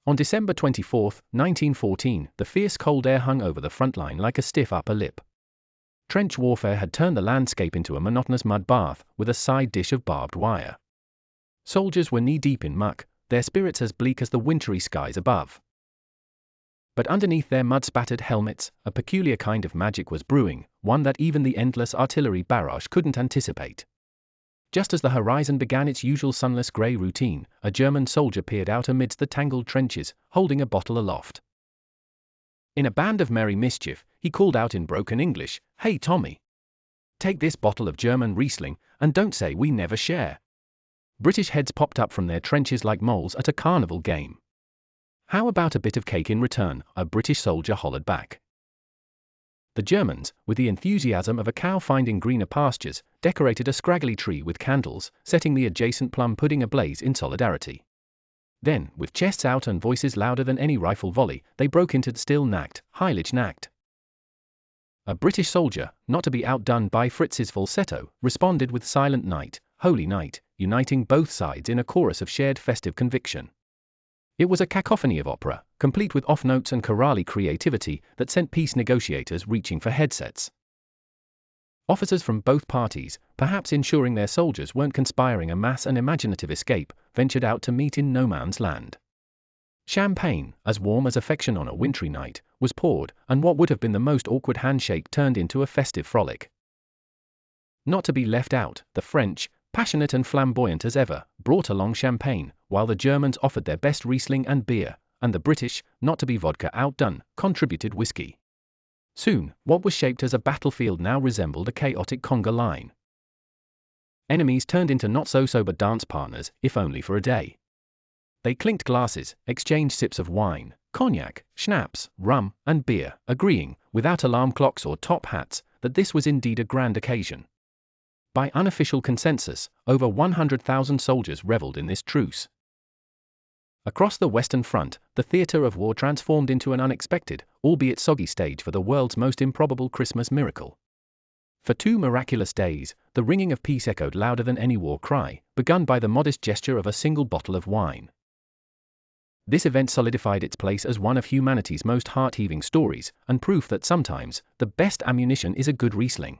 On December 24, 1914, the fierce cold air hung over the front line like a stiff upper lip. Trench warfare had turned the landscape into a monotonous mud bath, with a side dish of barbed wire. Soldiers were knee-deep in muck, their spirits as bleak as the wintry skies above. But underneath their mud-spattered helmets, a peculiar kind of magic was brewing, one that even the endless artillery barrage couldn't anticipate. Just as the horizon began its usual sunless grey routine, a German soldier peered out amidst the tangled trenches, holding a bottle aloft. In a band of merry mischief, he called out in broken English, "Hey Tommy! Take this bottle of German Riesling, and don't say we never share." British heads popped up from their trenches like moles at a carnival game. "How about a bit of cake in return?" a British soldier hollered back. The Germans, with the enthusiasm of a cow finding greener pastures, decorated a scraggly tree with candles, setting the adjacent plum pudding ablaze in solidarity. Then, with chests out and voices louder than any rifle volley, they broke into the Still Nacht, Heilige Nacht. A British soldier, not to be outdone by Fritz's falsetto, responded with Silent Night, Holy Night, uniting both sides in a chorus of shared festive conviction. It was a cacophony of opera, complete with off-notes and chorale creativity that sent peace negotiators reaching for headsets. Officers from both parties, perhaps ensuring their soldiers weren't conspiring a mass and imaginative escape, ventured out to meet in no man's land. Champagne, as warm as affection on a wintry night, was poured, and what would have been the most awkward handshake turned into a festive frolic. Not to be left out, the French, passionate and flamboyant as ever, brought along champagne, while the Germans offered their best Riesling and beer, and the British, not to be vodka outdone, contributed whiskey. Soon, what was shaped as a battlefield now resembled a chaotic conga line. Enemies turned into not-so-sober dance partners, if only for a day. They clinked glasses, exchanged sips of wine, cognac, schnapps, rum, and beer, agreeing, without alarm clocks or top hats, that this was indeed a grand occasion. By unofficial consensus, over 100,000 soldiers reveled in this truce. Across the Western Front, the theater of war transformed into an unexpected, albeit soggy stage for the world's most improbable Christmas miracle. For 2 miraculous days, the ringing of peace echoed louder than any war cry, begun by the modest gesture of a single bottle of wine. This event solidified its place as one of humanity's most heart-heaving stories, and proof that sometimes, the best ammunition is a good Riesling.